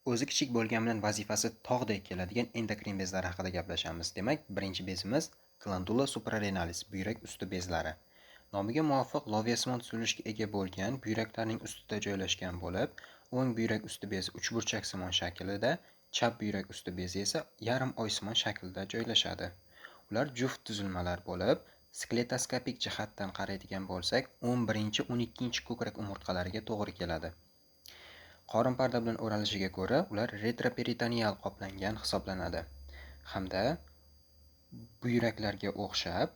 O'zi kichik bo'lgani bilan vazifasi tog'dek keladigan endokrin bezlar haqida gaplashamiz. Demak, birinchi bezimiz glandula suprarenalis, buyrak usti bezlari. Nomiga muvofiq loviyasimon tuzilishga ega bo'lgan buyraklarning ustida joylashgan bo'lib, o'ng buyrak usti bezi uchburchaksimon shaklida, chap buyrak usti bezi esa yarim oysimon shaklda joylashadi. Ular juft tuzilmalar bo'lib, skletoskopik jihatdan qaraydigan bo'lsak, 11-12 ko'krak umurtqalariga to'g'ri keladi. Qorin parda bilan o'ralishiga ko'ra, ular retroperitoneal qoplangan hisoblanadi hamda buyraklarga o'xshab,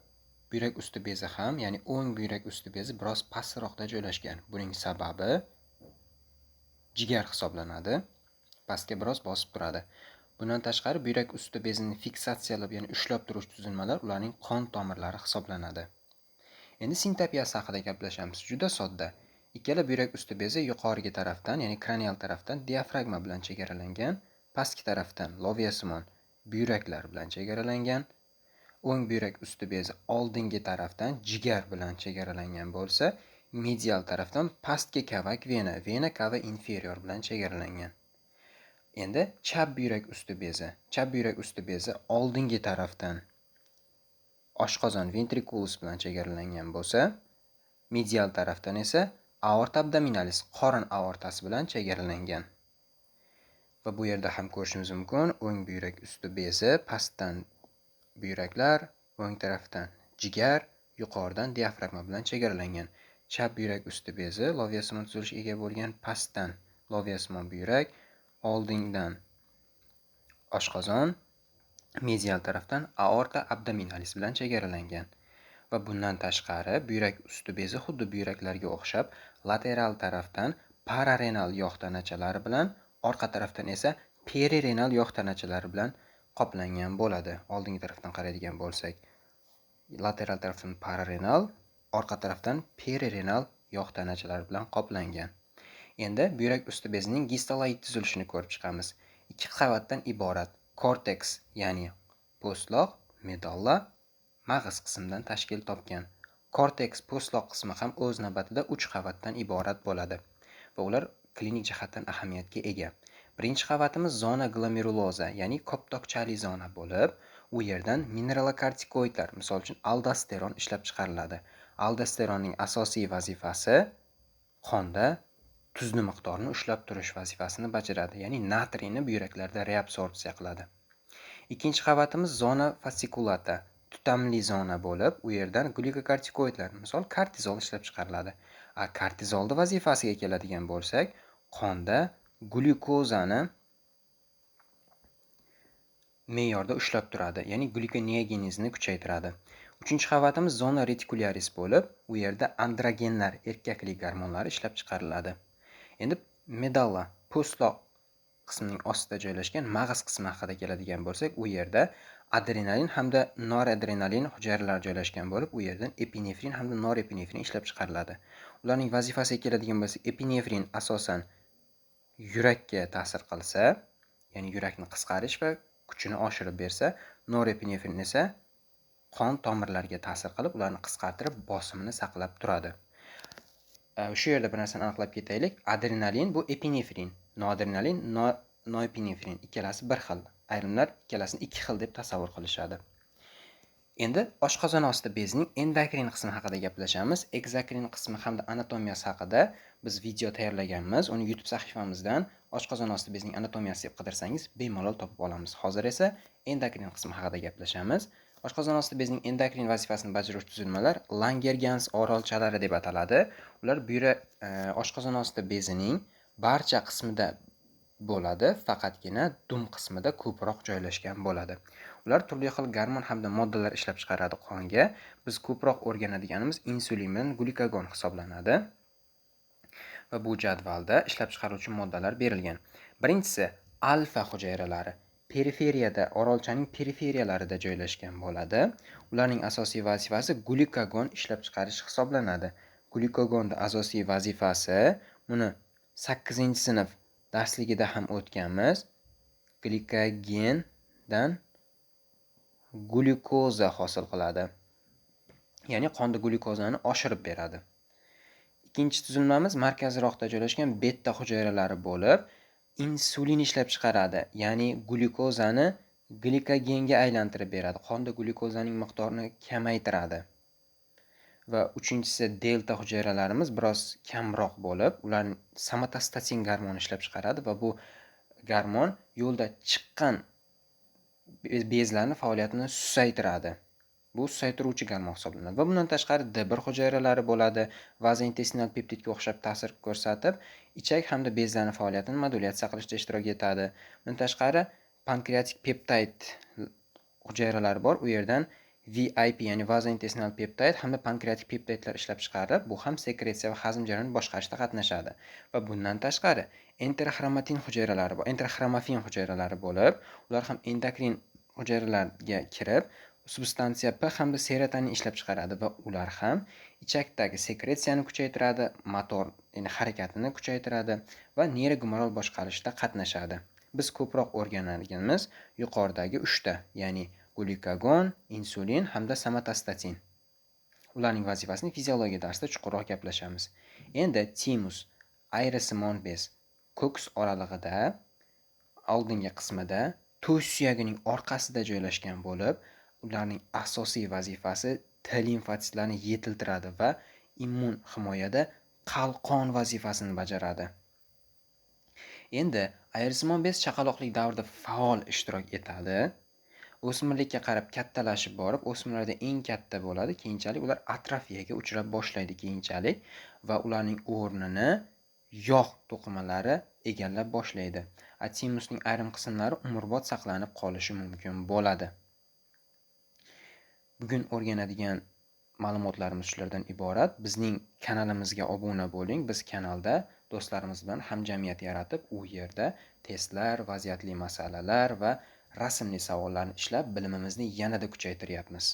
buyrak usti bezi ham, ya'ni o'ng buyrak usti bezi biroz pastroqda joylashgan. Buning sababi jigar hisoblanadi. Pastga biroz bosib turadi. Bundan tashqari buyrak usti bezini fiksatsiyalab, ya'ni ushlab turish tuzilmalar ularning qon tomirlari hisoblanadi. Endi sintopiyasi haqida gaplashamiz. Juda sodda. Ikkala buyrak usti bezi yuqorgi tarafdan, ya'ni kranial tarafdan diafragma bilan chegaralangan, pastki tarafdan loviyasimon buyraklar bilan chegaralangan, o'ng buyrak usti bezi oldingi tarafdan jigar bilan chegaralangan bo'lsa, medial tarafdan pastki kavak vena, vena cava inferior bilan chegaralangan. Endi chap buyrak usti bezi oldingi tarafdan oshqozon ventriculus bilan chegaralangan bo'lsa, medial tarafdan esa aorta abdominalis, qorin aortasi bilan chegaralangan. Va bu yerda ham ko'rishimiz mumkin, o'ng buyrak usti bezi pastdan buyraklar, o'ng tarafdan jigar, yuqoridan diafragma bilan chegaralangan. Chap buyrak usti bezi loviyasimon tuzilishga ega bo'lgan, pastdan loviyasimon buyrak, oldindan oshqozon, medial tarafdan aorta abdominalis bilan chegaralangan. Va bundan tashqari buyrak usti bezi xuddi buyraklarga o'xshab lateral tarafdan pararenal yog' tanachalari bilan, orqa tarafdan esa perirenal yog' tanachalari bilan qoplangan bo'ladi. Oldingi tarafdan qaraydigan bo'lsak, lateral tarafdan pararenal, orqa tarafdan perirenal yog' tanachalari bilan qoplangan. Endi buyrak usti bezining gistaloid tuzilishini ko'rib chiqamiz. 2 qavatdan iborat korteks, ya'ni postloq, medulla, mag'iz qismidan tashkil topgan. Korteks postloq qismi ham o'z navbatida 3 qavatdan iborat bo'ladi va ular klinik jihatdan ahamiyatga ega. Birinchi qavatimiz zona glomeruloza, ya'ni koptokchali zona bo'lib, u yerdan mineralokortikoidlar, misol uchun aldosteron ishlab chiqariladi. Aldosteronning asosiy vazifasi qonda tuzni miqdorini ushlab turish vazifasini bajaradi, ya'ni natriyni buyraklarda reabsorpsiya qiladi. Ikkinchi qavatimiz zona fasciculata, tutamli zona bo'lib, u yerdan glikokortikoidlar, misol kortizol ishlab chiqariladi. Kortizolni vazifasiga keladigan bo'lsak, qonda glyukozani me'yorda ushlab turadi, ya'ni glikoneogenizni kuchaytiradi. Uchinchi qavatimiz zona retikularis bo'lib, u yerda androgenlar, erkaklik gormonlari ishlab chiqariladi. Endi medulla, postloq qismining ostida joylashgan mag'iz qismi haqida keladigan bo'lsak, u yerda adrenalin hamda noradrenalin hujayralari joylashgan bo'lib, u yerdan epinefrin hamda norepinefrin ishlab chiqariladi. Ularning vazifasiga keladigan bo'lsak, epinefrin asosan yurakka ta'sir qilsa, ya'ni yurakni qisqarish va kuchini oshirib bersa, norepinefrin esa qon tomirlariga ta'sir qilib, ularni qisqartirib, bosimini saqlab turadi. Shu yerda bir narsani aniqlab ketaylik. Adrenalin bu epinefrin, noadrenalin noepinefrin, ikkalasi bir xil. Ayrimlar ikkalasini ikki xil deb tasavvur qilishadi. Endi oshqozon osti bezining endokrin qismi haqida gaplashamiz. Ekzokrin qismi hamda anatomiyasi haqida biz video tayyorlaganmiz. Uni YouTube sahifamizdan oshqozon osti bezining anatomiyasi deb qidirsangiz bemalol topib olamiz. Hozir esa endokrin qismi haqida gaplashamiz. Oshqozon osti bezining endokrin vazifasini bajaruvchi tuzilmalar Langerhans orolchalari deb ataladi. Ular oshqozon osti bezining barcha qismida bo'ladi, faqatgina dum qismida ko'proq joylashgan bo'ladi. Ular turli xil gormon hamda moddalar ishlab chiqaradi qonga. Biz ko'proq o'rganadiganimiz insulin bilan glikagon hisoblanadi. Va bu jadvalda ishlab chiqaruvchi moddalar berilgan. Birinchisi alfa hujayralari. Periferiyada, orolchaning periferiyalarida joylashgan bo'ladi. Ularning asosiy vazifasi glikagon ishlab chiqarish hisoblanadi. Glikagonning asosiy vazifasi, buni 8-sinf darsligida ham o'tganmiz. Glikogendan glyukoza hosil qiladi. Ya'ni qonda glyukozani oshirib beradi. Ikkinchi tuzilmamiz markazroqda joylashgan beta hujayralari bo'lib, insulin ishlab chiqaradi, ya'ni glyukozani glikogenga aylantirib beradi, qonda glyukozaning miqdorini kamaytiradi. Va uchinchisi delta hujayralarimiz biroz kamroq bo'lib, ular somatostatin gormoni ishlab chiqaradi va bu gormon yo'lda chiqqan bezlarning faoliyatini susaytiradi. Bu susaytiruvchi gormon hisoblanadi. Va bundan tashqari D1 hujayralari bo'ladi, vazointestinal peptidga o'xshab ta'sir ko'rsatib, ichak hamda bezlarning faoliyatini modulyatsiya qilishda ishtirok etadi. Bundan tashqari pankreatik peptid hujayralari bor. U yerdan VIP, ya'ni vazointestinal peptid hamda pankreatik peptidlar ishlab chiqarib, bu ham sekretsiya va hazm jarayonini boshqarishda qatnashadi. Va bundan tashqari enteroxromatin hujayralari bor, enteroxromafin hujayralari bo'lib, ular ham endokrin hujayralarga kirib, substansiya P hamda serotonin ishlab chiqaradi va ular ham ichakdagi sekretsiyani kuchaytiradi, motor, ya'ni harakatini kuchaytiradi va neyrogumoral boshqarishda qatnashadi. Biz ko'proq o'rganganimiz yuqoridagi 3 ta, ya'ni glikagon, insulin hamda somatostatin. Ularning vazifasini fiziologiya darsida chuqurroq gaplashamiz. Endi timus, ayrisimon bez, ko'ks oralig'ida, oldingi qismida, to'y suyagining orqasida joylashgan bo'lib, ularning asosiy vazifasi T limfositlarni yetiltiradi va immun himoyada qalqon vazifasini bajaradi. Endi ayrisimon bez chaqaloqlik davrida faol ishtirok etadi. O'smirlikka qarab kattalashib borib, o'smirlarda eng katta bo'ladi. Keyinchalik ular atrofiyaga uchrab boshlaydi keyinchalik va ularning o'rnini yog' to'qimalari egallab boshlaydi. Timusning ayrim qismlari umrbod saqlanib qolishi mumkin bo'ladi. Bugun o'rganadigan ma'lumotlarimiz shulardan iborat. Bizning kanalimizga obuna bo'ling. Biz kanalda do'stlarimiz bilan hamjamiyat yaratib, u yerda testlar, vaziyatli masalalar va rasmli savollarni ishlab, bilimimizni yanada kuchaytiryapmiz.